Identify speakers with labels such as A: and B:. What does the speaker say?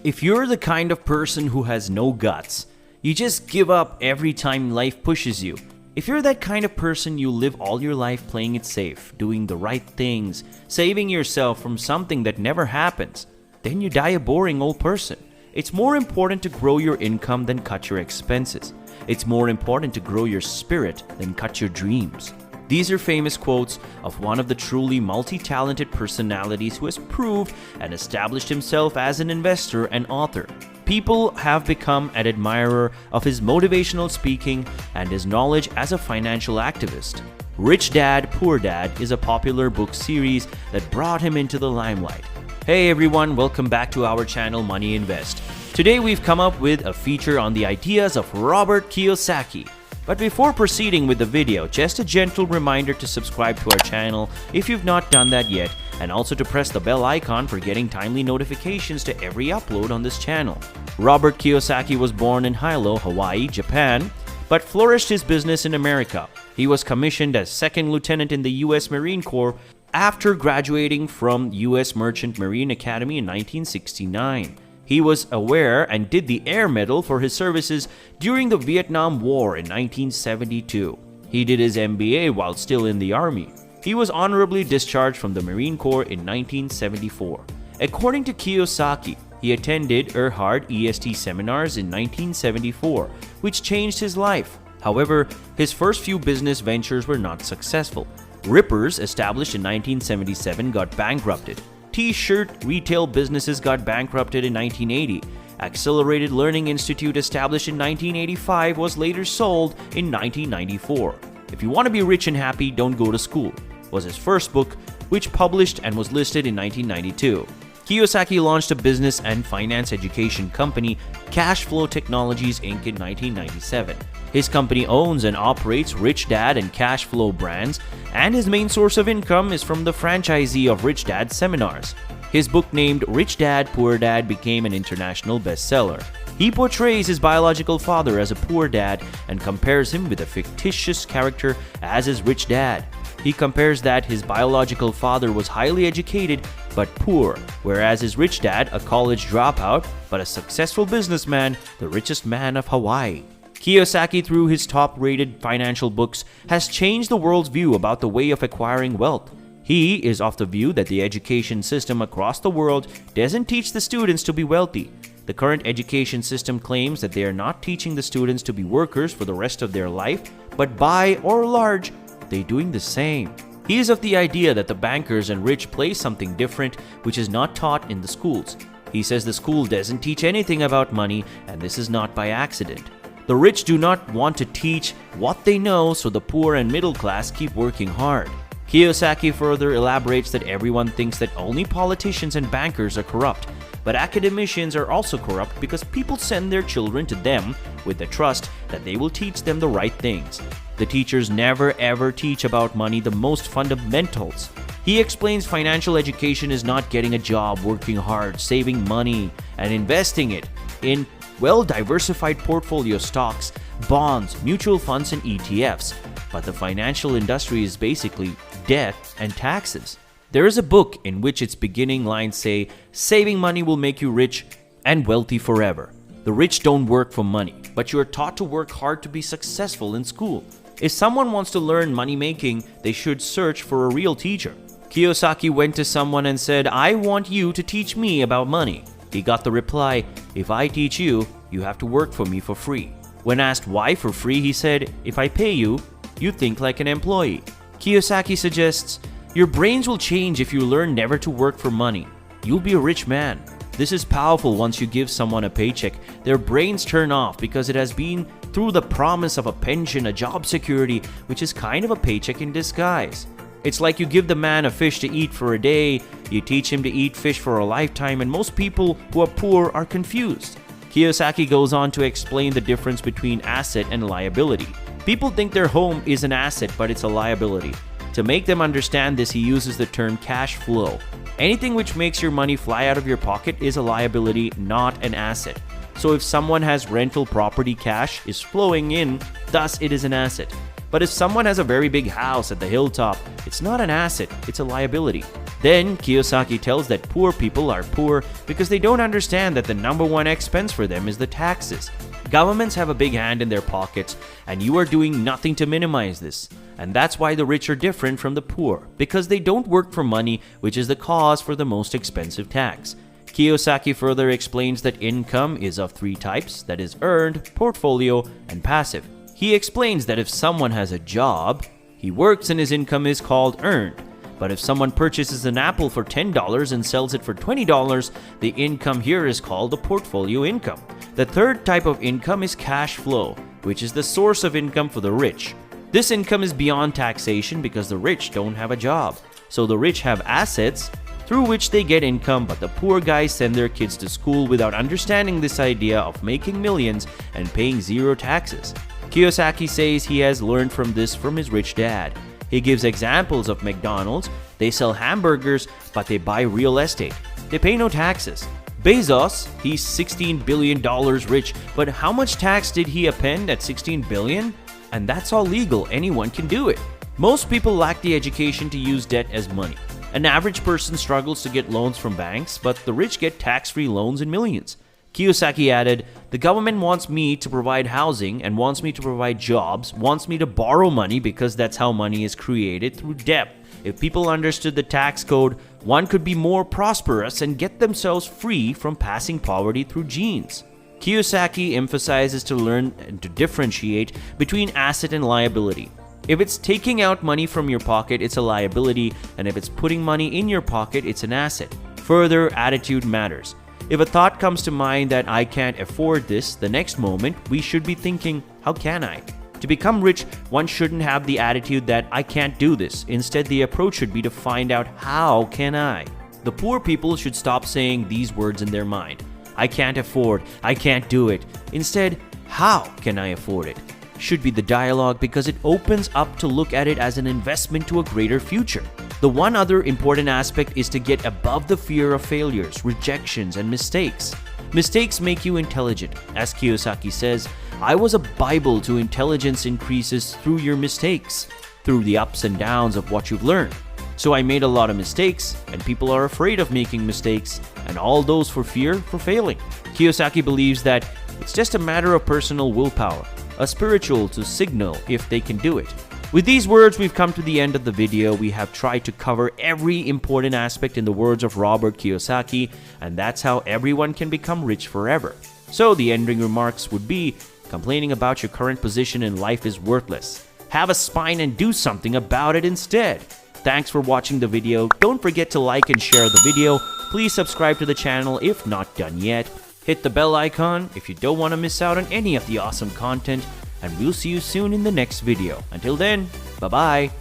A: If you're the kind of person who has no guts, you just give up every time life pushes you. If you're that kind of person, you live all your life playing it safe, doing the right things, saving yourself from something that never happens, then you die a boring old person. It's more important to grow your income than cut your expenses. It's more important to grow your spirit than cut your dreams. These are famous quotes of one of the truly multi-talented personalities who has proved and established himself as an investor and author. People have become an admirer of his motivational speaking and his knowledge as a financial activist. Rich Dad, Poor Dad is a popular book series that brought him into the limelight. Hey everyone, welcome back to our channel Money Invest. Today we've come up with a feature on the ideas of Robert Kiyosaki. But before proceeding with the video, just a gentle reminder to subscribe to our channel if you've not done that yet, and also to press the bell icon for getting timely notifications to every upload on this channel. Robert Kiyosaki was born in Hilo, Hawaii, Japan, but flourished his business in America. He was commissioned as second lieutenant in the U.S. Marine Corps after graduating from U.S. Merchant Marine Academy in 1969. He was aware and did the Air Medal for his services during the Vietnam War in 1972. He did his MBA while still in the Army. He was honorably discharged from the Marine Corps in 1974. According to Kiyosaki, he attended Erhard EST seminars in 1974, which changed his life. However, his first few business ventures were not successful. Rippers, established in 1977, got bankrupted. T-shirt retail businesses got bankrupted in 1980. Accelerated Learning Institute, established in 1985, was later sold in 1994. If you want to be rich and happy, don't go to school was his first book, which published and was listed in 1992. Kiyosaki launched a business and finance education company, Cash Flow Technologies Inc. in 1997. His company owns and operates Rich Dad and Cash Flow brands, and his main source of income is from the franchisee of Rich Dad seminars. His book named Rich Dad, Poor Dad became an international bestseller. He portrays his biological father as a poor dad and compares him with a fictitious character as his rich dad. He compares that his biological father was highly educated but poor, whereas his rich dad, a college dropout but a successful businessman, the richest man of Hawaii. Kiyosaki, through his top-rated financial books, has changed the world's view about the way of acquiring wealth. He is of the view that the education system across the world doesn't teach the students to be wealthy. The current education system claims that they are not teaching the students to be workers for the rest of their life, but by or large, they're doing the same. He is of the idea that the bankers and rich play something different which is not taught in the schools. He says the school doesn't teach anything about money, and this is not by accident. The rich do not want to teach what they know, so the poor and middle class keep working hard. Kiyosaki further elaborates that everyone thinks that only politicians and bankers are corrupt, but academicians are also corrupt because people send their children to them with the trust that they will teach them the right things. The teachers never ever teach about money, the most fundamentals. He explains financial education is not getting a job, working hard, saving money, and investing it in well-diversified portfolio stocks, bonds, mutual funds, and ETFs. But the financial industry is basically debt and taxes. There is a book in which its beginning lines say, "Saving money will make you rich and wealthy forever." The rich don't work for money, but you are taught to work hard to be successful in school. If someone wants to learn money making, they should search for a real teacher. Kiyosaki went to someone and said, "I want you to teach me about money." He got the reply, "If I teach you, you have to work for me for free." When asked why for free, he said, "If I pay you, you think like an employee." Kiyosaki suggests, your brains will change if you learn never to work for money. You'll be a rich man. This is powerful. Once you give someone a paycheck, their brains turn off because it has been through the promise of a pension, a job security, which is kind of a paycheck in disguise. It's like you give the man a fish to eat for a day, you teach him to eat fish for a lifetime, and most people who are poor are confused. Kiyosaki goes on to explain the difference between asset and liability. People think their home is an asset, but it's a liability. To make them understand this, he uses the term cash flow. Anything which makes your money fly out of your pocket is a liability, not an asset. So if someone has rental property, cash is flowing in, thus it is an asset. But if someone has a very big house at the hilltop, it's not an asset, it's a liability. Then Kiyosaki tells that poor people are poor because they don't understand that the number one expense for them is the taxes. Governments have a big hand in their pockets, and you are doing nothing to minimize this. And that's why the rich are different from the poor, because they don't work for money, which is the cause for the most expensive tax. Kiyosaki further explains that income is of three types, that is earned, portfolio, and passive. He explains that if someone has a job, he works and his income is called earned. But if someone purchases an apple for $10 and sells it for $20, the income here is called the portfolio income. The third type of income is cash flow, which is the source of income for the rich. This income is beyond taxation because the rich don't have a job. So the rich have assets through which they get income, but the poor guys send their kids to school without understanding this idea of making millions and paying zero taxes. Kiyosaki says he has learned from this from his rich dad. He gives examples of McDonald's. They sell hamburgers, but they buy real estate. They pay no taxes. Bezos, he's $16 billion rich, but how much tax did he append at $16 billion? And that's all legal, anyone can do it. Most people lack the education to use debt as money. An average person struggles to get loans from banks, but the rich get tax-free loans in millions. Kiyosaki added, "The government wants me to provide housing and wants me to provide jobs, wants me to borrow money because that's how money is created, through debt. If people understood the tax code, one could be more prosperous and get themselves free from passing poverty through genes." Kiyosaki emphasizes to learn and to differentiate between asset and liability. If it's taking out money from your pocket, it's a liability, and if it's putting money in your pocket, it's an asset. Further, attitude matters. If a thought comes to mind that I can't afford this, the next moment we should be thinking, how can I? To become rich, one shouldn't have the attitude that I can't do this. Instead, the approach should be to find out, how can I? The poor people should stop saying these words in their mind. I can't afford, I can't do it. Instead, how can I afford it? Should be the dialogue, because it opens up to look at it as an investment to a greater future. The one other important aspect is to get above the fear of failures, rejections, and mistakes. Mistakes make you intelligent. As Kiyosaki says, I was a Bible to intelligence increases through your mistakes, through the ups and downs of what you've learned. So I made a lot of mistakes, and people are afraid of making mistakes, and all those for fear for failing. Kiyosaki believes that it's just a matter of personal willpower, a spiritual to signal if they can do it. With these words, we've come to the end of the video. We have tried to cover every important aspect in the words of Robert Kiyosaki, and that's how everyone can become rich forever. So the ending remarks would be, complaining about your current position in life is worthless. Have a spine and do something about it instead. Thanks for watching the video. Don't forget to like and share the video. Please subscribe to the channel if not done yet. Hit the bell icon if you don't want to miss out on any of the awesome content. And we'll see you soon in the next video. Until then, bye-bye.